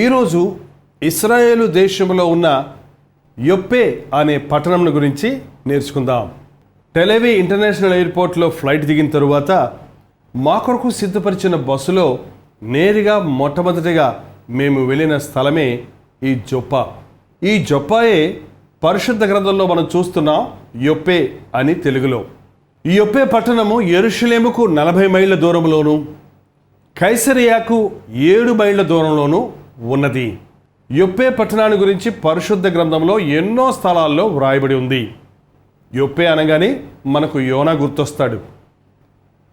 ఈరోజు ఇశ్రాయేలు దేశంలో ఉన్న యొప్పే అనే పట్టణం గురించి నేర్చుకుందాం. టెల్ అవీవ్ ఇంటర్నేషనల్ ఎయిర్పోర్ట్లో ఫ్లైట్ దిగిన తరువాత మా కొరకు సిద్ధపరిచిన బస్సులో నేరుగా మొట్టమొదటిగా మేము వెళ్ళిన స్థలమే ఈ జొప్పా. ఈ జొప్పాయే పరిశుద్ధ గ్రంథంలో మనం చూస్తున్నాం యొప్పే అని తెలుగులో. ఈ యొప్పే పట్టణము యెరూషలేముకు 40 మైళ్ళ దూరంలోను, కైసరియాకు 7 మైళ్ళ దూరంలోను ఉన్నది. యొప్పే పట్టణాన్ని గురించి పరిశుద్ధ గ్రంథంలో ఎన్నో స్థలాల్లో వ్రాయబడి ఉంది. యొప్పే అనగానే మనకు యోనా గుర్తొస్తాడు.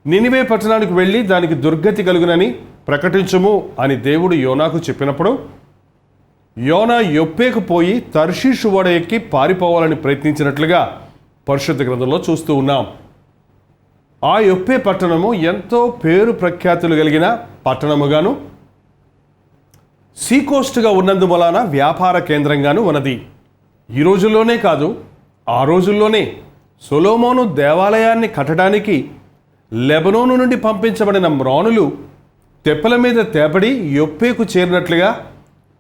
నినివే పట్టణానికి వెళ్ళి దానికి దుర్గతి కలుగునని ప్రకటించుము అని దేవుడు యోనాకు చెప్పినప్పుడు యోనా యొప్పేకు పోయి తర్షీషు ఓడ ఎక్కి పారిపోవాలని ప్రయత్నించినట్లుగా పరిశుద్ధ గ్రంథంలో చూస్తూ ఉన్నాం. ఆ యొప్పే పట్టణము ఎంతో పేరు ప్రఖ్యాతులు కలిగిన పట్టణముగాను, సీకోస్ట్గా ఉన్నందు వలన వ్యాపార కేంద్రంగాను ఉన్నది. ఈ రోజుల్లోనే కాదు, ఆ రోజుల్లోనే సొలొమోను దేవాలయాన్ని కట్టడానికి లెబనోను నుండి పంపించబడిన మ్రానులు తెప్పల మీద తేపడి యొప్పేకు చేరినట్లుగా,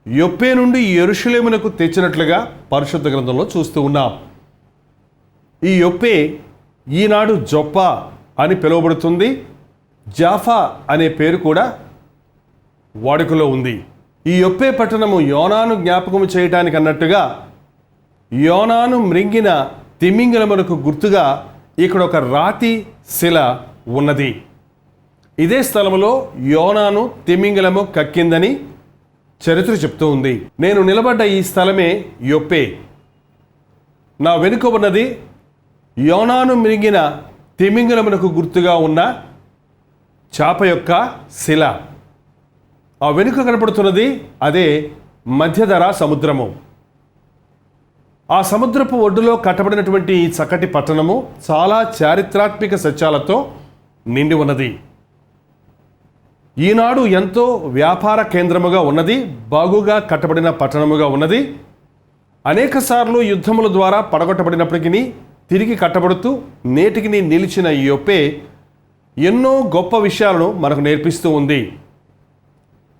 యొప్పే నుండి యెరూషలేమునకు తెచ్చినట్లుగా పరిశుద్ధ గ్రంథంలో చూస్తూ ఉన్నాం. ఈ యొప్పే ఈనాడు జొప్పా అని పిలువబడుతుంది. జాఫా అనే పేరు కూడా వాడుకలో ఉంది. ఈ యొప్పే పట్టణము యోనాను జ్ఞాపకము చేయటానికి అన్నట్టుగా యోనాను మృంగిన తిమింగలమునకు గుర్తుగా ఇక్కడ ఒక రాతి శిల ఉన్నది. ఇదే స్థలంలో యోనాను తిమింగలము కక్కిందని చరిత్ర చెప్తూ ఉంది. నేను నిలబడ్డ ఈ స్థలమే యొప్పే. నా వెనుక ఉన్నది యోనాను మృంగిన తిమింగలమునకు గుర్తుగా ఉన్న చాప యొక్క శిల. ఆ వెనుక కనపడుతున్నది అదే మధ్యధరా సముద్రము. ఆ సముద్రపు ఒడ్డులో కట్టబడినటువంటి ఈ చక్కటి పట్టణము చాలా చారిత్రాత్మక సత్యాలతో నిండి ఉన్నది. ఈనాడు ఎంతో వ్యాపార కేంద్రముగా ఉన్నది, బాగుగా కట్టబడిన పట్టణముగా ఉన్నది. అనేక సార్లు యుద్ధముల ద్వారా పడగొట్టబడినప్పటికీ తిరిగి కట్టబడుతూ నేటికి నిలిచిన ఈ యొప్పే ఎన్నో గొప్ప విషయాలను మనకు నేర్పిస్తూ ఉంది.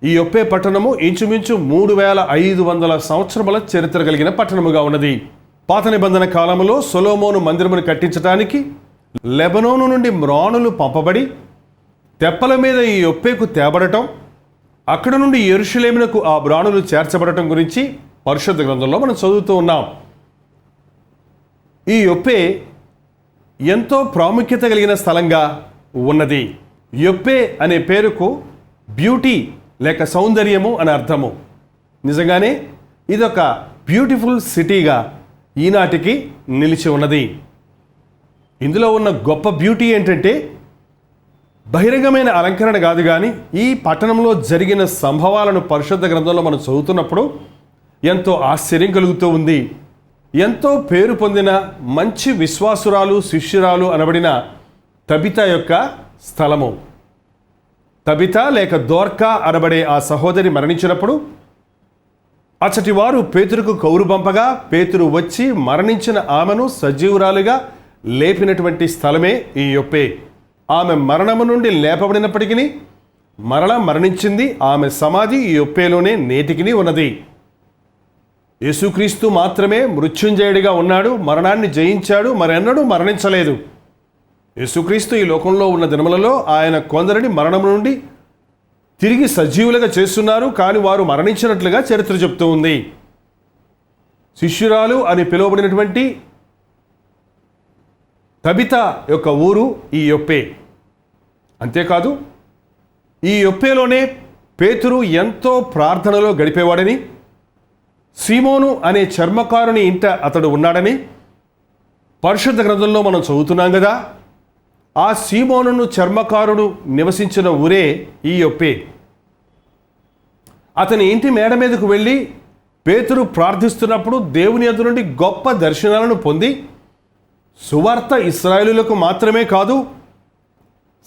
ఈ యొప్పే పట్టణము ఇంచుమించు 3500 సంవత్సరముల చరిత్ర కలిగిన పట్టణముగా ఉన్నది. పాత నిబంధన కాలంలో సొలొమోను మందిరమును కట్టించడానికి లెబనోను నుండి మ్రానులు పంపబడి తెప్పల మీద ఈ యొప్పేకు తేబడటం, అక్కడ నుండి యెరూషలేమునకు ఆ మ్రానులు చేర్చబడటం గురించి పరిశుద్ధ గ్రంథంలో మనం చదువుతూ ఉన్నాం. ఈ యొప్పే ఎంతో ప్రాముఖ్యత కలిగిన స్థలంగా ఉన్నది. యొప్పే అనే పేరుకు బ్యూటీ లేక సౌందర్యము అని అర్థము. నిజంగానే ఇదొక బ్యూటిఫుల్ సిటీగా ఈనాటికి నిలిచి ఉన్నది. ఇందులో ఉన్న గొప్ప బ్యూటీ ఏంటంటే బహిరంగమైన అలంకరణ కాదు, కానీ ఈ పట్టణంలో జరిగిన సంభవాలను పరిశుద్ధ గ్రంథంలో మనం చదువుతున్నప్పుడు ఎంతో ఆశ్చర్యం కలుగుతూ ఉంది. ఎంతో పేరు పొందిన మంచి విశ్వాసురాలు, శిష్యురాలు అనబడిన తబిత యొక్క స్థలము. తబిత లేక దోర్కా అనబడే ఆ సహోదరి మరణించినప్పుడు అచ్చటి వారు పేతురుకు కౌరు పంపగా పేతురు వచ్చి మరణించిన ఆమెను సజీవురాలుగా లేపినటువంటి స్థలమే ఈ యొప్పే. ఆమె మరణము నుండి లేపబడినప్పటికీ మరలా మరణించింది. ఆమె సమాధి ఈ యొప్పేలోనే నేటికి ఉన్నది. యేసుక్రీస్తు మాత్రమే మృత్యుంజయుడిగా ఉన్నాడు, మరణాన్ని జయించాడు, మరెన్నడూ మరణించలేదు. యేసుక్రీస్తు ఈ లోకంలో ఉన్న దినములలో ఆయన కొందరిని మరణం నుండి తిరిగి సజీవులుగా చేస్తున్నారు, కానీ వారు మరణించినట్లుగా చరిత్ర చెప్తూ ఉంది. శిష్యురాలు అని పిలువబడినటువంటి తబిత యొక్క ఊరు ఈ యొప్పే. అంతేకాదు ఈ యొప్పేలోనే పేతురు ఎంతో ప్రార్థనలో గడిపేవాడని, సీమోను అనే చర్మకారుని ఇంట అతడు ఉన్నాడని పరిశుద్ధ గ్రంథంలో మనం చదువుతున్నాం కదా. ఆ సీమోనును చర్మకారుడు నివసించిన ఊరే ఈ యొప్పే. అతని ఇంటి మేడ మీదకు వెళ్ళి పేతురు ప్రార్థిస్తున్నప్పుడు దేవుని యొద్ద నుండి గొప్ప దర్శనాలను పొంది సువార్త ఇశ్రాయేలులకు మాత్రమే కాదు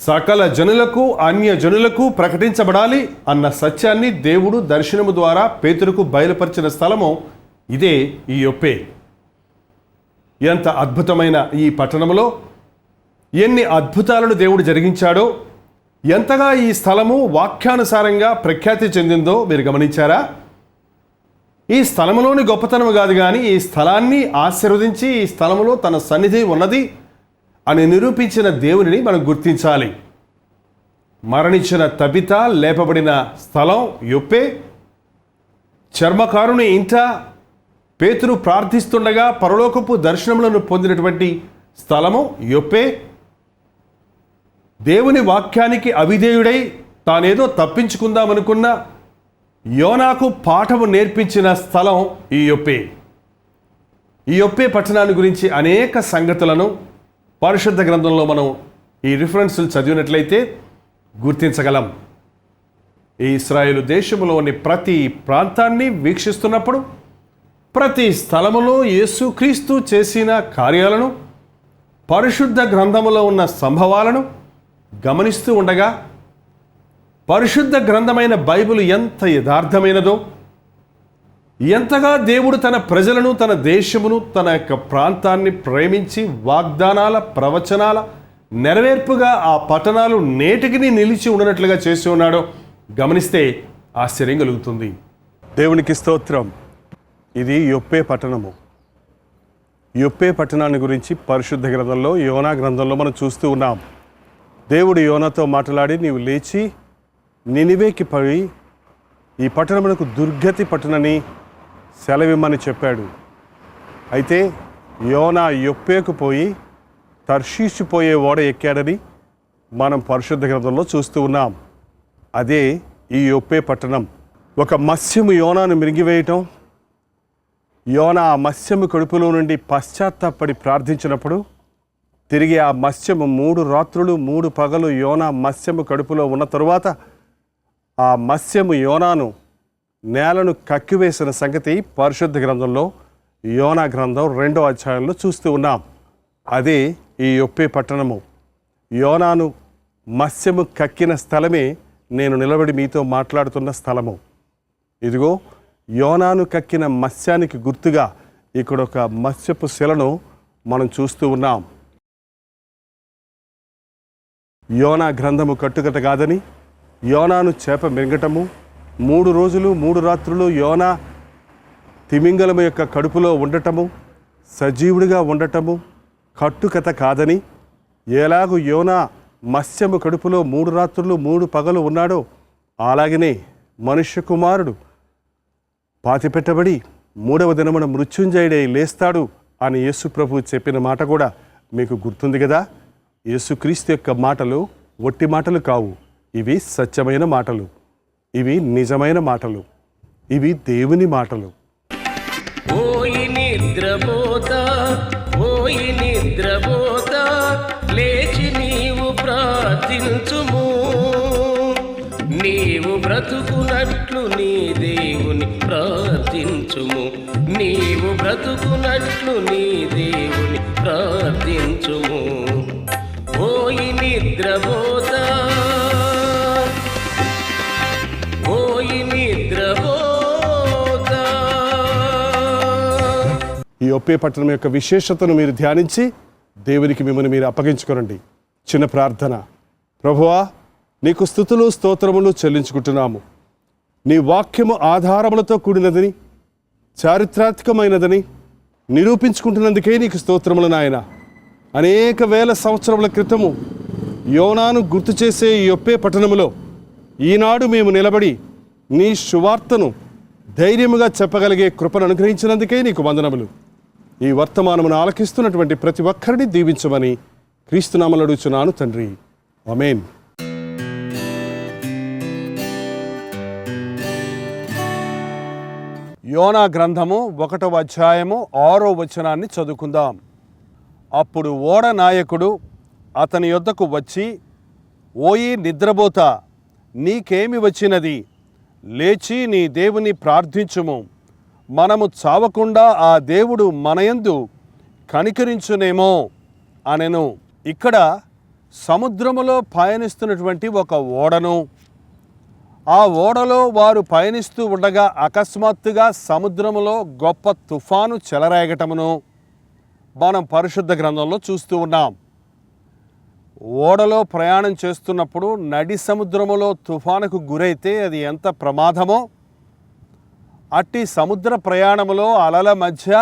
సకల జనులకు, అన్య జనులకు ప్రకటించబడాలి అన్న సత్యాన్ని దేవుడు దర్శనము ద్వారా పేతురుకు బయలుపరిచిన స్థలము ఇదే ఈ యొప్పే. ఎంత అద్భుతమైన ఈ పట్టణంలో ఎన్ని అద్భుతాలను దేవుడు జరిగించాడో, ఎంతగా ఈ స్థలము వాక్యానుసారంగా ప్రఖ్యాతి చెందిందో మీరు గమనించారా? ఈ స్థలములోని గొప్పతనం కాదు కానీ ఈ స్థలాన్ని ఆశీర్వదించి ఈ స్థలములో తన సన్నిధి ఉన్నది అని నిరూపించిన దేవునిని మనం గుర్తించాలి. మరణించిన తబిత లేపబడిన స్థలం యొప్పే. చర్మకారుని ఇంట పేతురు ప్రార్థిస్తుండగా పరలోకపు దర్శనములను పొందినటువంటి స్థలము యొప్పే. దేవుని వాక్యానికి అవిధేయుడై తానేదో తప్పించుకుందామనుకున్న యోనాకు పాఠము నేర్పించిన స్థలం ఈ యొప్పే. ఈ యొప్పే పట్టణాన్ని గురించి అనేక సంగతులను పరిశుద్ధ గ్రంథంలో మనం ఈ రిఫరెన్సులు చదివినట్లయితే గుర్తించగలం. ఈ ఇశ్రాయేలు దేశంలోని ప్రతి ప్రాంతాన్ని వీక్షిస్తున్నప్పుడు ప్రతి స్థలములో యేసుక్రీస్తు చేసిన కార్యాలను, పరిశుద్ధ గ్రంథములో ఉన్న సంభవాలను గమనిస్తూ ఉండగా పరిశుద్ధ గ్రంథమైన బైబిల్ ఎంత యథార్థమైనదో, ఎంతగా దేవుడు తన ప్రజలను, తన దేశమును, తన యొక్క ప్రాంతాన్ని ప్రేమించి వాగ్దానాల, ప్రవచనాల నెరవేర్పుగా ఆ పట్టణాలు నేటికి నిలిచి ఉన్నట్లుగా చేసి ఉన్నాడో గమనిస్తే ఆశ్చర్యం కలుగుతుంది. దేవునికి స్తోత్రం. ఇది యొప్పే పట్టణము. యొప్పే పట్టణాన్ని గురించి పరిశుద్ధ గ్రంథంలో, యోనా గ్రంథంలో మనం చూస్తూ ఉన్నాం. దేవుడు యోనాతో మాట్లాడి, నీవు లేచి నినివేకి పోయి ఈ పట్టణమునకు దుర్గతి పట్టణని సెలవిమ్మని చెప్పాడు. అయితే యోనా యొప్పేకు పోయి తర్షీషు పోయే ఓడ ఎక్కాడని మనం పరిశుద్ధ గ్రంథంలో చూస్తూ ఉన్నాం. అదే ఈ యొప్పే పట్టణం. ఒక మత్స్యము యోనాను మింగివేయటం, యోనా ఆ మత్స్యము కడుపులో నుండి పశ్చాత్తాపడి ప్రార్థించినప్పుడు తిరిగి ఆ మత్స్యము 3 రాత్రులు 3 పగలు యోనా మత్స్యము కడుపులో ఉన్న తరువాత ఆ మత్స్యము యోనాను నేలను కక్కివేసిన సంగతి పరిశుద్ధ గ్రంథంలో యోనా గ్రంథం 2వ అధ్యాయంలో చూస్తూ ఉన్నాం. అదే ఈ యొప్పే పట్టణము. యోనాను మత్స్యము కక్కిన స్థలమే నేను నిలబడి మీతో మాట్లాడుతున్న స్థలము. ఇదిగో యోనాను కక్కిన మత్స్యానికి గుర్తుగా ఇక్కడ ఒక మత్స్యపు శిలను మనం చూస్తూ ఉన్నాం. యోనా గ్రంథము కట్టుకట కాదని, యోనాను చేప మింగటము, 3 రోజులు 3 రాత్రులు యోనా తిమింగలము యొక్క కడుపులో ఉండటము, సజీవుడిగా ఉండటము కట్టుకథ కాదని, ఎలాగూ యోనా మత్స్యము కడుపులో 3 రాత్రులు 3 పగలు ఉన్నాడో అలాగనే మనుష్య కుమారుడు పాతిపెట్టబడి 3వ దినమున మృత్యుంజయుడై లేస్తాడు అని యేసు ప్రభు చెప్పిన మాట కూడా మీకు గుర్తుంది కదా. యేసుక్రీస్తు యొక్క మాటలు ఒట్టి మాటలు కావు. ఇవి సత్యమైన మాటలు, ఇవి నిజమైన మాటలు, ఇవి దేవుని మాటలు. ఓయి నిద్రపోతా, ఓయి నిద్రపోతా, లేచి నీవు ప్రార్థించుము. నీవు బ్రతుకునట్లు నీ దేవుని ప్రార్థించుము. నీవు బ్రతుకునట్లు నీ దేవుని ప్రార్థించుము. ఓయి నిద్రపోతా, ఓయి నిద్రపోతా. ఈ యొప్పే పట్టణం యొక్క విశేషతను మీరు ధ్యానించి దేవునికి మిమ్మల్ని మీరు అప్పగించుకోనండి. చిన్న ప్రార్థన. ప్రభువా, నీకు స్తుతులు స్తోత్రములు చెల్లించుకుంటున్నాము. నీ వాక్యము ఆధారములతో కూడినదని, చారిత్రాత్మకమైనదని నిరూపించుకుంటున్నందుకే నీకు స్తోత్రములు నాయన. అనేక వేల సంవత్సరముల క్రితము యోనాను గుర్తు చేసే ఈ యొప్పే పట్టణములో ఈనాడు మేము నిలబడి నీ సువార్తను ధైర్యముగా చెప్పగలిగే కృపను అనుగ్రహించినందుకే నీకు వందనములు. ఈ వర్తమానమును ఆలకిస్తున్నటువంటి ప్రతి ఒక్కరిని దీవించమని క్రీస్తునామములో అడుగుచున్నాను తండ్రి. ఆమేన్. యోనా గ్రంథము 1వ అధ్యాయము 6వ వచనాన్ని చదువుకుందాం. అప్పుడు ఓడ నాయకుడు అతని యొద్దకు వచ్చి, ఓయి నిద్రపోతా, నీకేమి వచ్చినది? లేచి నీ దేవుని ప్రార్థించుము. మనము చావకుండా ఆ దేవుడు మనయందు కనికరించునేమో అనెను. ఇక్కడ సముద్రములో పయనిస్తున్నటువంటి ఒక ఓడను, ఆ ఓడలో వారు పయనిస్తూ ఉండగా అకస్మాత్తుగా సముద్రములో గొప్ప తుఫాను చెలరేగటమును, మనం పరిశుద్ధ గ్రంథంలో చూస్తూ ఉన్నాం. ఓడలో ప్రయాణం చేస్తున్నప్పుడు నడి సముద్రములో తుఫానుకు గురైతే అది ఎంత ప్రమాదమో, అట్టి సముద్ర ప్రయాణములో అలల మధ్య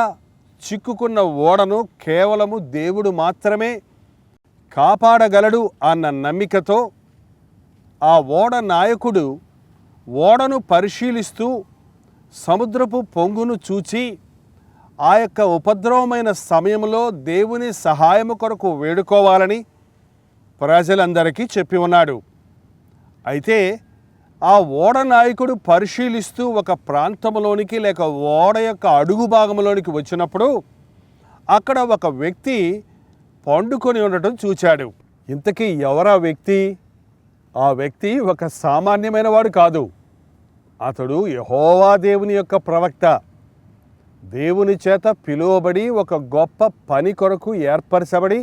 చిక్కుకున్న ఓడను కేవలము దేవుడు మాత్రమే కాపాడగలడు అన్న నమ్మికతో ఆ ఓడ నాయకుడు ఓడను పరిశీలిస్తూ సముద్రపు పొంగును చూచి ఆ యొక్క ఉపద్రవమైన సమయంలో దేవుని సహాయము కొరకు వేడుకోవాలని ప్రజలందరికీ చెప్పి ఉన్నాడు. అయితే ఆ ఓడ నాయకుడు పరిశీలిస్తూ ఒక ప్రాంతంలోనికి లేక ఓడ యొక్క అడుగు భాగంలోనికి వచ్చినప్పుడు అక్కడ ఒక వ్యక్తి పండుకొని ఉండటం చూచాడు. ఇంతకీ ఎవరా వ్యక్తి? ఆ వ్యక్తి ఒక సామాన్యమైన వాడు కాదు. అతడు యెహోవా దేవుని యొక్క ప్రవక్త. దేవుని చేత పిలువబడి ఒక గొప్ప పని కొరకు ఏర్పరచబడి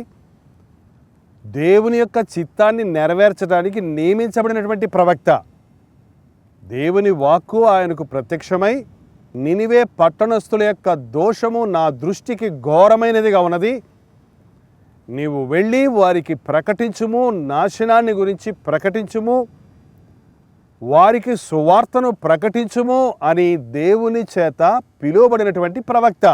దేవుని యొక్క చిత్తాన్ని నెరవేర్చడానికి నియమించబడినటువంటి ప్రవక్త. దేవుని వాక్కు ఆయనకు ప్రత్యక్షమై, నినివే పట్టణస్థుల యొక్క దోషము నా దృష్టికి ఘోరమైనదిగా ఉన్నది, నీవు వెళ్ళి వారికి ప్రకటించుము, నాశనాన్ని గురించి ప్రకటించుము, వారికి సువార్తను ప్రకటించుము అని దేవుని చేత పిలువబడినటువంటి ప్రవక్త.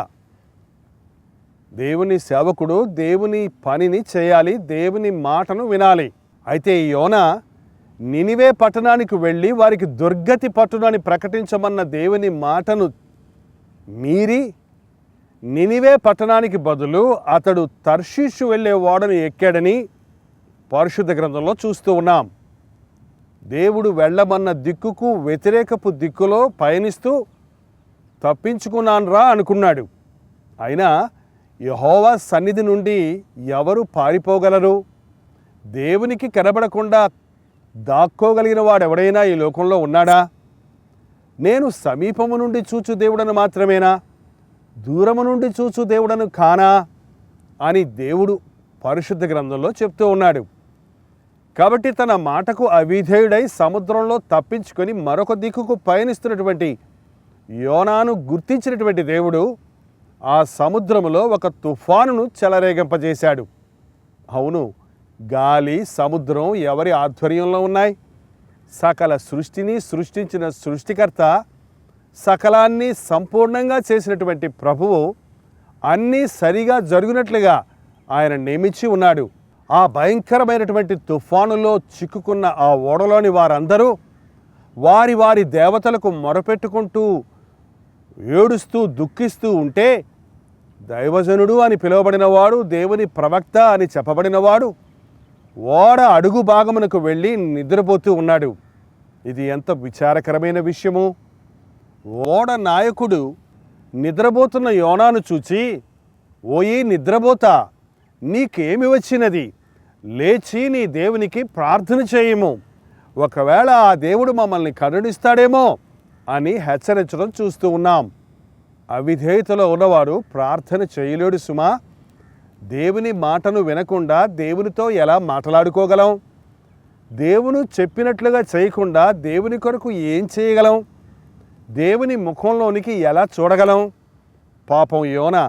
దేవుని సేవకుడు దేవుని పనిని చేయాలి, దేవుని మాటను వినాలి. అయితే యోనా నినివే పట్టణానికి వెళ్ళి వారికి దుర్గతి పట్టునని ప్రకటించమన్న దేవుని మాటను మీరి నినివే పట్టణానికి బదులు అతడు తర్షీషు వెళ్ళే ఓడను ఎక్కాడని పరిశుద్ధ గ్రంథంలో చూస్తూ ఉన్నాం. దేవుడు వెళ్ళమన్న దిక్కుకు వ్యతిరేకపు దిక్కులో పయనిస్తూ తప్పించుకున్నాన్రా అనుకున్నాడు. అయినా యెహోవా సన్నిధి నుండి ఎవరు పారిపోగలరు? దేవునికి కనబడకుండా దాక్కోగలిగిన వాడెవడైనా ఈ లోకంలో ఉన్నాడా? నేను సమీపము నుండి చూచు దేవుడను మాత్రమేనా, దూరము నుండి చూచు దేవుడను కానా అని దేవుడు పరిశుద్ధ గ్రంథంలో చెప్తూ ఉన్నాడు. కాబట్టి తన మాటకు అవిధేయుడై సముద్రంలో తప్పించుకొని మరొక దిక్కుకు పయనిస్తున్నటువంటి యోనాను గుర్తించినటువంటి దేవుడు ఆ సముద్రములో ఒక తుఫానును చెలరేగింపజేశాడు. అవును, గాలి, సముద్రం ఎవరి ఆధ్వర్యంలో ఉన్నాయి? సకల సృష్టిని సృష్టించిన సృష్టికర్త, సకలాన్ని సంపూర్ణంగా చేసినటువంటి ప్రభువు అన్నీ సరిగా జరుగునట్లుగా ఆయన నియమించి ఉన్నాడు. ఆ భయంకరమైనటువంటి తుఫానులో చిక్కుకున్న ఆ ఓడలోని వారందరూ వారి వారి దేవతలకు మొరపెట్టుకుంటూ ఏడుస్తూ దుఃఖిస్తూ ఉంటే, దైవజనుడు అని పిలువబడినవాడు, దేవుని ప్రవక్త అని చెప్పబడినవాడు ఓడ అడుగు భాగమునకు వెళ్ళి నిద్రపోతూ ఉన్నాడు. ఇది ఎంత విచారకరమైన విషయము! ఓడ నాయకుడు నిద్రపోతున్న యోనాను చూచి, ఓయి నిద్రపోతా, నీకేమి వచ్చినది? లేచి నీ దేవునికి ప్రార్థన చేయము, ఒకవేళ ఆ దేవుడు మమ్మల్ని కరుణిస్తాడేమో అని హెచ్చరించడం చూస్తూ ఉన్నాం. అవిధేయతలో ఉన్నవాడు ప్రార్థన చేయలేడు సుమా. దేవుని మాటను వినకుండా దేవునితో ఎలా మాట్లాడుకోగలం? దేవుని చెప్పినట్లుగా చేయకుండా దేవుని కొరకు ఏం చేయగలం? దేవుని ముఖంలోనికి ఎలా చూడగలం? పాపం యోనా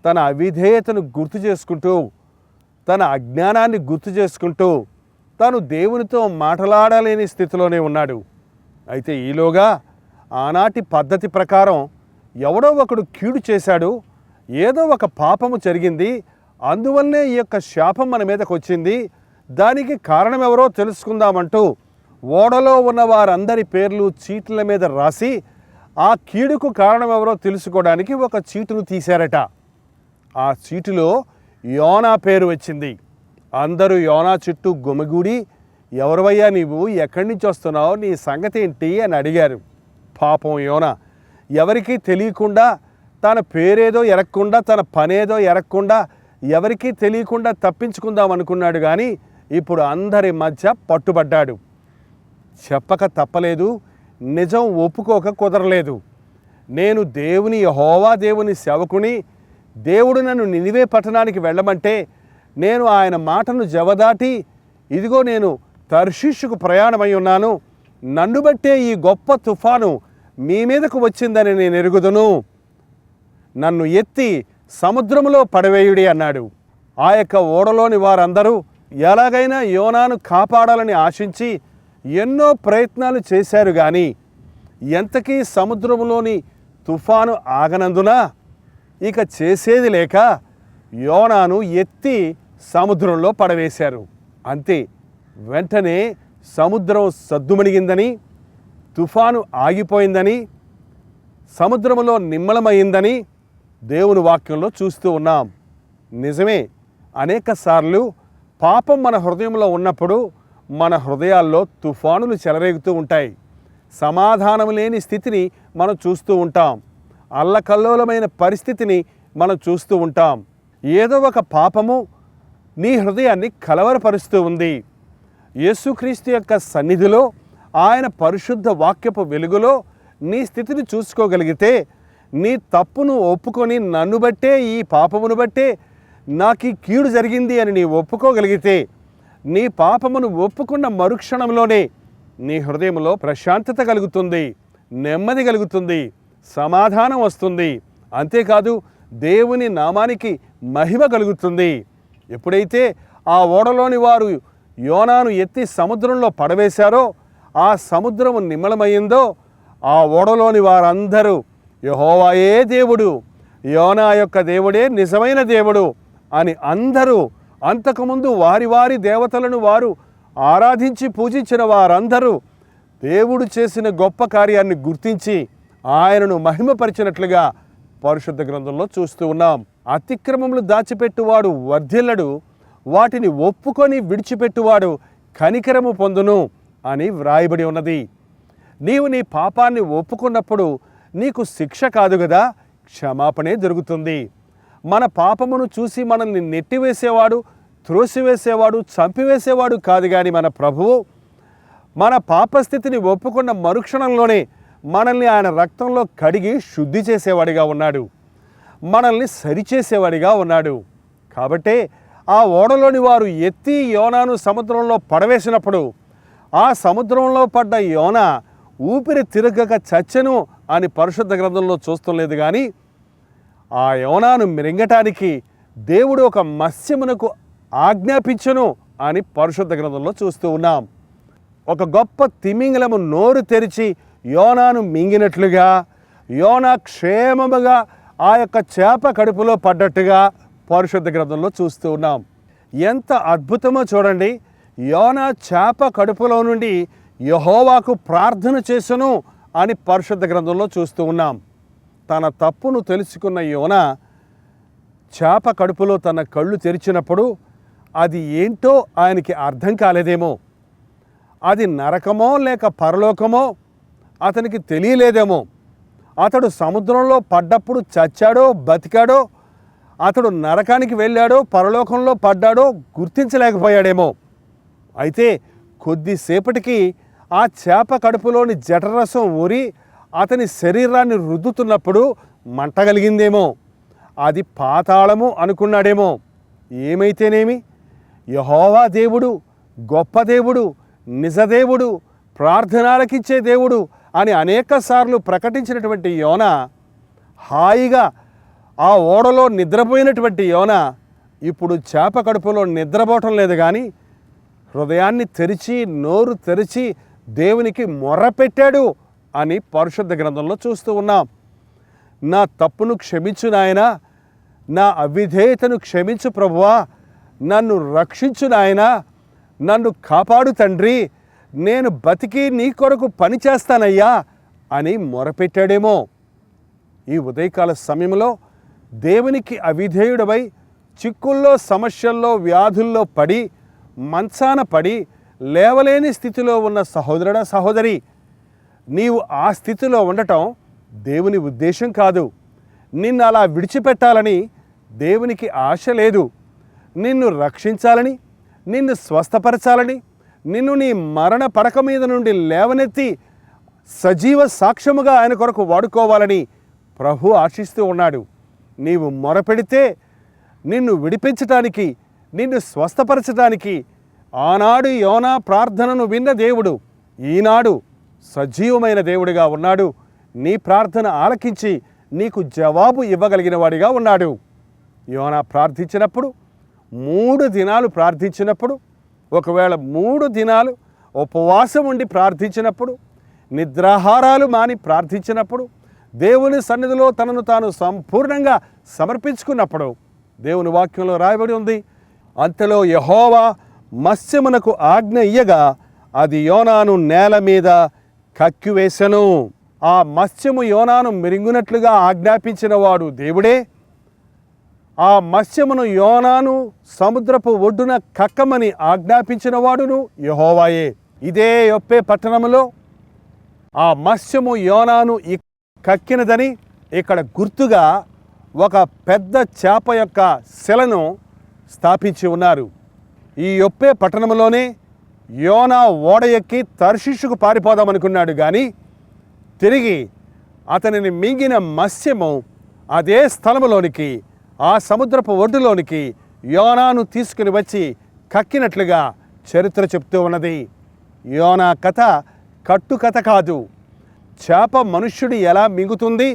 తన అవిధేయతను గుర్తు చేసుకుంటూ, తన అజ్ఞానాన్ని గుర్తు చేసుకుంటూ తాను దేవునితో మాట్లాడలేని స్థితిలోనే ఉన్నాడు. అయితే ఈలోగా ఆనాటి పద్ధతి ప్రకారం ఎవడో ఒకడు కీడు చేశాడు, ఏదో ఒక పాపము జరిగింది, అందువల్లే ఈ యొక్క శాపం మన మీదకు వచ్చింది, దానికి కారణం ఎవరో తెలుసుకుందామంటూ ఓడలో ఉన్న వారందరి పేర్లు చీట్ల మీద రాసి ఆ కీడుకు కారణం ఎవరో తెలుసుకోవడానికి ఒక చీటును తీశారట. ఆ చీటులో యోనా పేరు వచ్చింది. అందరూ యోనా చుట్టూ గుమిగూడి, ఎవరివయ్యా నీవు, ఎక్కడి నుంచి వస్తున్నావు, నీ సంగతి ఏంటి అని అడిగారు. పాపం యోనా ఎవరికీ తెలియకుండా, తన పేరేదో ఎరగకుండా, తన పనేదో ఎరగకుండా, ఎవరికీ తెలియకుండా తప్పించుకుందాం అనుకున్నాడు. కానీ ఇప్పుడు అందరి మధ్య పట్టుబడ్డాడు. చెప్పక తప్పలేదు, నిజం ఒప్పుకోక కుదరలేదు. నేను దేవుని యెహోవా దేవుని సేవకుని, దేవుడు నన్ను నినివే పట్టణానికి వెళ్ళమంటే నేను ఆయన మాటను జవదాటి, ఇదిగో నేను తర్షీషుకు ప్రయాణమై ఉన్నాను, నన్ను బట్టే ఈ గొప్ప తుఫాను మీ మీదకు వచ్చిందని నేను ఎరుగుదును. నన్ను ఎత్తి సముద్రములో పడవేయుడి అన్నాడు. ఆ యొక్క ఓడలోని వారందరూ ఎలాగైనా యోనాను కాపాడాలని ఆశించి ఎన్నో ప్రయత్నాలు చేశారు. కానీ ఎంతకీ సముద్రములోని తుఫాను ఆగనందున ఇక చేసేది లేక యోనాను ఎత్తి సముద్రంలో పడవేశారు. అంతే, వెంటనే సముద్రం సద్దుమణిగిందని, తుఫాను ఆగిపోయిందని, సముద్రములో నిమ్మలమైందని దేవుని వాక్యంలో చూస్తూ ఉన్నాం. నిజమే, అనేక సార్లు పాపం మన హృదయంలో ఉన్నప్పుడు మన హృదయాల్లో తుఫానులు చెలరేగుతూ ఉంటాయి. సమాధానం లేని స్థితిని మనం చూస్తూ ఉంటాం. అల్లకల్లోలమైన పరిస్థితిని మనం చూస్తూ ఉంటాం. ఏదో ఒక పాపము నీ హృదయాన్ని కలవరపరుస్తూ ఉంది. యేసుక్రీస్తు యొక్క సన్నిధిలో, ఆయన పరిశుద్ధ వాక్యపు వెలుగులో నీ స్థితిని చూసుకోగలిగితే, నీ తప్పును ఒప్పుకొని నన్ను బట్టే, ఈ పాపమును బట్టే నాకు ఈ కీడు జరిగింది అని నీ ఒప్పుకోగలిగితే, నీ పాపమును ఒప్పుకున్న మరుక్షణంలోనే నీ హృదయంలో ప్రశాంతత కలుగుతుంది, నెమ్మది కలుగుతుంది, సమాధానం వస్తుంది. అంతేకాదు, దేవుని నామానికి మహిమ కలుగుతుంది. ఎప్పుడైతే ఆ ఓడలోని వారు యోనాను ఎత్తి సముద్రంలో పడవేశారో, ఆ సముద్రము నిమ్మలమైందో, ఆ ఓడలోని వారందరూ యెహోవాయే దేవుడు, యోనా యొక్క దేవుడే నిజమైన దేవుడు అని అందరూ, అంతకుముందు వారి వారి దేవతలను వారు ఆరాధించి పూజించిన వారందరూ దేవుడు చేసిన గొప్ప కార్యాన్ని గుర్తించి ఆయనను మహిమపరిచినట్లుగా పరిశుద్ధ గ్రంథంలో చూస్తూ ఉన్నాం. అతిక్రమములు దాచిపెట్టువాడు వర్ధిల్లడు, వాటిని ఒప్పుకొని విడిచిపెట్టువాడు కనికరము పొందును అని వ్రాయబడి ఉన్నది. నీవు నీ పాపాన్ని ఒప్పుకున్నప్పుడు నీకు శిక్ష కాదు కదా, క్షమాపణే దొరుకుతుంది. మన పాపమును చూసి మనల్ని నెట్టివేసేవాడు, త్రోసివేసేవాడు, చంపివేసేవాడు కాదు. కానీ మన ప్రభువు మన పాపస్థితిని ఒప్పుకున్న మరుక్షణంలోనే మనల్ని ఆయన రక్తంలో కడిగి శుద్ధి చేసేవాడిగా ఉన్నాడు, మనల్ని సరిచేసేవాడిగా ఉన్నాడు. కాబట్టే ఆ ఓడలోని వారు ఎత్తి యోనాను సముద్రంలో పడవేసినప్పుడు ఆ సముద్రంలో పడ్డ యోన ఊపిరి తిరగక చచ్చెను అని పరిశుద్ధ గ్రంథంలో చూస్తాం లేదు. కానీ ఆ యోనాను మిరింగటానికి దేవుడు ఒక మత్స్యమునకు ఆజ్ఞాపించెను అని పరిశుద్ధ గ్రంథంలో చూస్తూ ఉన్నాం. ఒక గొప్ప తిమింగలము నోరు తెరిచి యోనాను మింగినట్లుగా, యోనా క్షేమముగా ఆ యొక్క చేప కడుపులో పడ్డట్టుగా పరిశుద్ధ గ్రంథంలో చూస్తూ ఉన్నాం. ఎంత అద్భుతమో చూడండి. యోనా చేప కడుపులో నుండి యెహోవాకు ప్రార్థన చేసెను అని పరిశుద్ధ గ్రంథంలో చూస్తూ ఉన్నాం. తన తప్పును తెలుసుకున్న యోనా చేప కడుపులో తన కళ్ళు తెరిచినప్పుడు అది ఏంటో ఆయనకి అర్థం కాలేదేమో, అది నరకమో లేక పరలోకమో అతనికి తెలియలేదేమో. అతడు సముద్రంలో పడ్డప్పుడు చచ్చాడో బతికాడో, అతడు నరకానికి వెళ్ళాడో పరలోకంలో పడ్డాడో గుర్తించలేకపోయాడేమో. అయితే కొద్దిసేపటికి ఆ చేప కడుపులోని జఠరరసం ఊరి అతని శరీరాన్ని రుద్దుతున్నప్పుడు మంట కలిగిందేమో, అది పాతాళము అనుకున్నాడేమో. ఏమైతేనేమి, యెహోవా దేవుడు గొప్ప దేవుడు, నిజదేవుడు, ప్రార్థనలకిచ్చే దేవుడు అని అనేకసార్లు ప్రకటించినటువంటి యోనా హాయిగా ఆ ఓడలో నిద్రపోయినటువంటి యోనా ఇప్పుడు చేప కడుపులో నిద్రపోవటం లేదు. కానీ హృదయాన్ని తెరిచి నోరు తెరిచి దేవునికి మొర్రపెట్టాడు అని పరిశుద్ధ గ్రంథంలో చూస్తూ ఉన్నాం. నా తప్పును క్షమించు నాయనా, నా అవిధేయతను క్షమించు ప్రభువా, నన్ను రక్షించు నాయనా, నన్ను కాపాడు తండ్రి, నేను బతికి నీ కొరకు పని చేస్తానయ్యా అని మొరపెట్టాడేమో. ఈ ఉదయకాల సమయంలో దేవునికి అవిధేయుడవై చిక్కుల్లో, సమస్యల్లో, వ్యాధుల్లో పడి మంచాన పడి లేవలేని స్థితిలో ఉన్న సహోదరుడా, సహోదరి, నీవు ఆ స్థితిలో ఉండటం దేవుని ఉద్దేశం కాదు. నిన్ను అలా విడిచిపెట్టాలని దేవునికి ఆశ లేదు. నిన్ను రక్షించాలని, నిన్ను స్వస్థపరచాలని, నిన్ను నీ మరణ పడక మీద నుండి లేవనెత్తి సజీవ సాక్ష్యముగా ఆయన కొరకు వాడుకోవాలని ప్రభు ఆశిస్తూ ఉన్నాడు. నీవు మొరపెడితే నిన్ను విడిపించటానికి, నిన్ను స్వస్థపరచడానికి ఆనాడు యోనా ప్రార్థనను విన్న దేవుడు ఈనాడు సజీవమైన దేవుడిగా ఉన్నాడు. నీ ప్రార్థన ఆలకించి నీకు జవాబు ఇవ్వగలిగిన వాడిగా ఉన్నాడు. యోనా ప్రార్థించినప్పుడు 3 దినాలు ప్రార్థించినప్పుడు, ఒకవేళ 3 దినాలు ఉపవాసం ఉండి ప్రార్థించినప్పుడు, నిద్రాహారాలు మాని ప్రార్థించినప్పుడు, దేవుని సన్నిధిలో తనను తాను సంపూర్ణంగా సమర్పించుకున్నప్పుడు దేవుని వాక్యంలో రాయబడి ఉంది, అంతలో యెహోవా మత్స్యమునకు ఆజ్ఞ ఇయ్యగా అది యోనాను నేల మీద కక్కివేసెను. ఆ మత్స్యము యోనాను మిరింగునట్లుగా ఆజ్ఞాపించిన వాడు దేవుడే. ఆ మత్స్యమును యోనాను సముద్రపు ఒడ్డున కక్కమని ఆజ్ఞాపించిన వాడును యెహోవాయే. ఇదే యొప్పే పట్టణములో ఆ మత్స్యము యోనాను కక్కినదని ఇక్కడ గుర్తుగా ఒక పెద్ద చేప యొక్క శిలను స్థాపించి ఉన్నారు. ఈ యొప్పే పట్టణంలోనే యోనా ఓడ ఎక్కి తర్షీషుకు పారిపోదామనుకున్నాడు, కానీ తిరిగి అతనిని మింగిన మత్స్యము అదే స్థలములోనికి, ఆ సముద్రపు ఒడ్డులోనికి యోనాను తీసుకుని వచ్చి కక్కినట్లుగా చరిత్ర చెప్తూ ఉన్నది. యోనా కథ కట్టుకథ కాదు. చేప మనుష్యుడు ఎలా మింగుతుంది,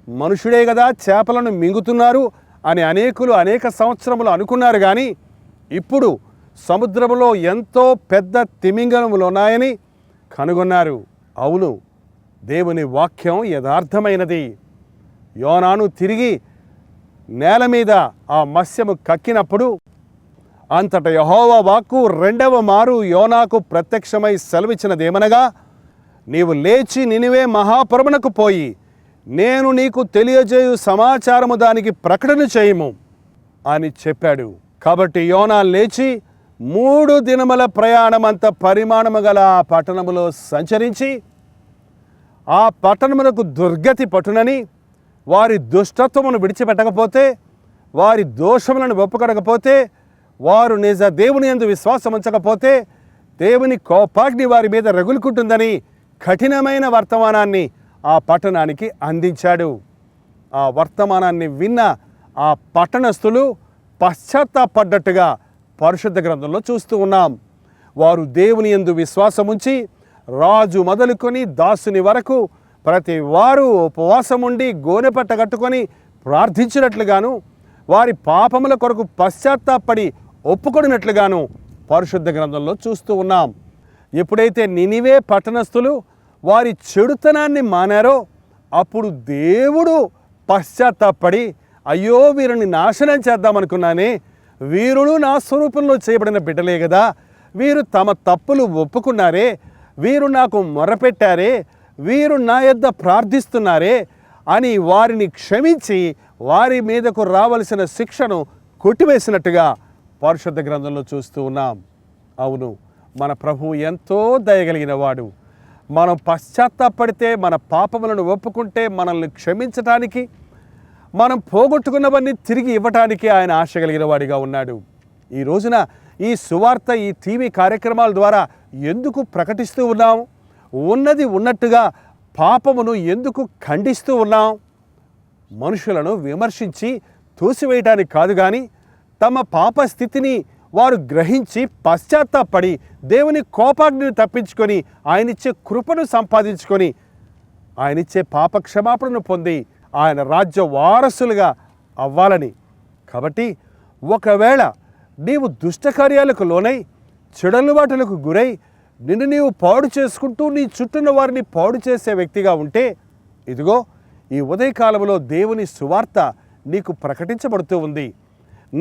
మనుషుడే కదా చేపలను మింగుతున్నారు అని అనేకులు అనేక సంవత్సరములు అనుకున్నారు, కానీ ఇప్పుడు సముద్రంలో ఎంతో పెద్ద తిమింగలములు ఉన్నాయని కనుగొన్నారు. అవును, దేవుని వాక్యం యథార్థమైనది. యోనాను తిరిగి నేల మీద ఆ మత్స్యము కక్కినప్పుడు అంతట యెహోవా వాక్కు 2వ మారు యోనాకు ప్రత్యక్షమై సెలవిచ్చినదేమనగా, నీవు లేచి నినివే మహాపురమునకు పోయి నేను నీకు తెలియజేయు సమాచారము దానికి ప్రకటన చేయము అని చెప్పాడు. కాబట్టి యోనా లేచి 3 దినముల ప్రయాణమంత పరిమాణము గల ఆ పట్టణములో సంచరించి ఆ పట్టణమునకు దుర్గతి పట్టునని, వారి దుష్టత్వమును విడిచిపెట్టకపోతే, వారి దోషములను ఒప్పుకొనకపోతే, వారు నిజ దేవుని యందు విశ్వాసం ఉంచకపోతే దేవుని కోపాగ్ని వారి మీద రగులుకుంటుందని కఠినమైన వర్తమానాన్ని ఆ పట్టణానికి అందించాడు. ఆ వర్తమానాన్ని విన్న ఆ పట్టణస్థులు పశ్చాత్తాపడ్డట్టుగా పరిశుద్ధ గ్రంథంలో చూస్తూ ఉన్నాం. వారు దేవుని యందు విశ్వాసముంచి రాజు మొదలుకొని దాసుని వరకు ప్రతి వారు ఉపవాసం ఉండి గోనెపట్ట కట్టుకొని ప్రార్థించినట్లుగాను, వారి పాపముల కొరకు పశ్చాత్తాపడి ఒప్పుకొనినట్లుగాను పరిశుద్ధ గ్రంథంలో చూస్తూ ఉన్నాం. ఎప్పుడైతే నినివే పట్టణస్థులు వారి చెడుతనాన్ని మానారో అప్పుడు దేవుడు పశ్చాత్తాపడి, అయ్యో వీరిని నాశనం చేద్దామనుకున్నానే, వీరులు నా స్వరూపంలో చేయబడిన బిడ్డలే కదా, వీరు తమ తప్పులు ఒప్పుకున్నారే, వీరు నాకు మొరపెట్టారే, వీరు నా యొద్ద ప్రార్థిస్తున్నారే అని వారిని క్షమించి వారి మీదకు రావలసిన శిక్షను కొట్టివేసినట్టుగా పరిశుద్ధ గ్రంథంలో చూస్తూ ఉన్నాం. అవును, మన ప్రభువు ఎంతో దయగలిగిన వాడు. మనం పశ్చాత్తాపడితే, మన పాపములను ఒప్పుకుంటే మనల్ని క్షమించటానికి, మనం పోగొట్టుకున్నవన్నీ తిరిగి ఇవ్వటానికి ఆయన ఆశ కలిగిన వాడిగా ఉన్నాడు. ఈ రోజున ఈ సువార్త, ఈ టీవీ కార్యక్రమాల ద్వారా ఎందుకు ప్రకటిస్తూ ఉన్నాం? ఉన్నది ఉన్నట్టుగా పాపమును ఎందుకు ఖండిస్తూ ఉన్నాం? మనుషులను విమర్శించి తోసివేయటానికి కాదు, కానీ తమ పాప స్థితిని వారు గ్రహించి పశ్చాత్తాపడి దేవుని కోపాగ్నిని తప్పించుకొని ఆయనిచ్చే కృపను సంపాదించుకొని ఆయనిచ్చే పాప క్షమాపణను పొంది ఆయన రాజ్య వారసులుగా అవ్వాలని. కాబట్టి ఒకవేళ నీవు దుష్టకార్యాలకు లోనై చెడలుబాటులకు గురై నిన్ను నీవు పాడు చేసుకుంటూ నీ చుట్టూన్న వారిని పాడు చేసే వ్యక్తిగా ఉంటే, ఇదిగో ఈ ఉదయకాలంలో దేవుని సువార్త నీకు ప్రకటించబడుతూ ఉంది.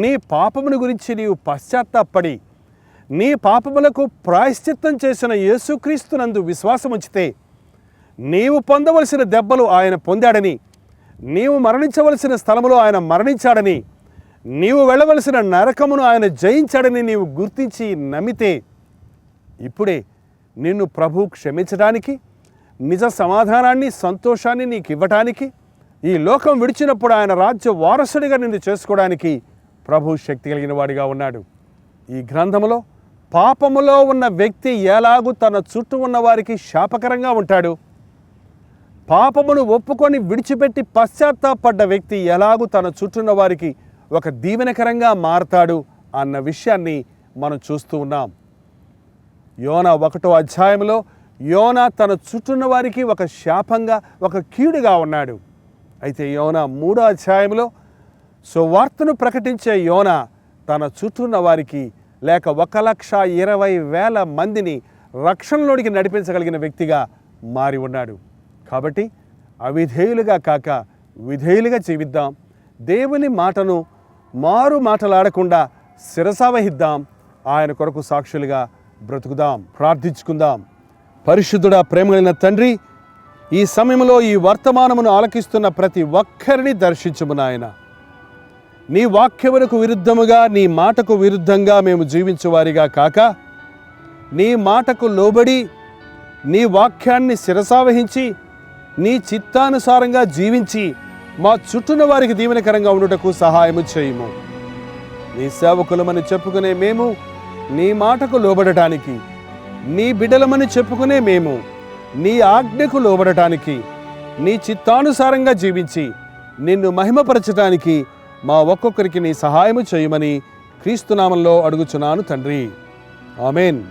నీ పాపమును గురించి నీవు పశ్చాత్తాపడి నీ పాపములకు ప్రాయశ్చిత్తం చేసిన యేసుక్రీస్తునందు విశ్వాసం ఉంచితే నీవు పొందవలసిన దెబ్బలు ఆయన పొందాడని, నీవు మరణించవలసిన స్థలములో ఆయన మరణించాడని, నీవు వెళ్ళవలసిన నరకమును ఆయన జయించాడని నీవు గుర్తించి నమ్మితే ఇప్పుడే నిన్ను ప్రభు క్షమించడానికి, నిజ సమాధానాన్ని, సంతోషాన్ని నీకు ఇవ్వటానికి, ఈ లోకం విడిచినప్పుడు ఆయన రాజ్య వారసుడిగా నిన్ను చేసుకోవడానికి ప్రభు శక్తి కలిగిన వాడిగా ఉన్నాడు. ఈ గ్రంథములో పాపములో ఉన్న వ్యక్తి ఎలాగూ తన చుట్టూ ఉన్న వారికి శాపకరంగా ఉంటాడు, పాపమును ఒప్పుకొని విడిచిపెట్టి పశ్చాత్తాపడ్డ వ్యక్తి ఎలాగూ తన చుట్టూన్న వారికి ఒక దీవెనకరంగా మారతాడు అన్న విషయాన్ని మనం చూస్తూ ఉన్నాం. యోనా 1వ అధ్యాయంలో యోనా తన చుట్టూన్న వారికి ఒక శాపంగా, ఒక కీడుగా ఉన్నాడు. అయితే యోనా 3వ అధ్యాయంలో సువార్తను ప్రకటించే యోన తన చుట్టూ ఉన్న వారికి లేక 1,20,000 మందిని రక్షణలోనికి నడిపించగలిగిన వ్యక్తిగా మారి ఉన్నాడు. కాబట్టి అవిధేయులుగా కాక విధేయులుగా జీవిద్దాం. దేవుని మాటను మారు మాటలాడకుండా శిరసావహిద్దాం. ఆయన కొరకు సాక్షులుగా బ్రతుకుదాం. ప్రార్థించుకుందాం. పరిశుద్ధుడా, ప్రేమగలిగిన తండ్రి, ఈ సమయంలో ఈ వర్తమానమును ఆలకిస్తున్న ప్రతి ఒక్కరిని దర్శించుము నాయన. నీ వాక్యమునకు విరుద్ధముగా, నీ మాటకు విరుద్ధంగా మేము జీవించువారిగా కాక, నీ మాటకు లోబడి నీ వాక్యాన్ని శిరసావహించి నీ చిత్తానుసారంగా జీవించి మా చుట్టూన వారికి దీవెనకరంగా ఉండుటకు సహాయము చేయుము. నీ సేవకులమని చెప్పుకునే మేము నీ మాటకు లోబడటానికి, నీ బిడ్డలమని చెప్పుకునే మేము నీ ఆజ్ఞకు లోబడటానికి, నీ చిత్తానుసారంగా జీవించి నిన్ను మహిమపరచటానికి మా ఒక్కొక్కరికి నీ సహాయము చేయమని క్రీస్తునామంలో అడుగుచున్నాను తండ్రి. ఆమేన్.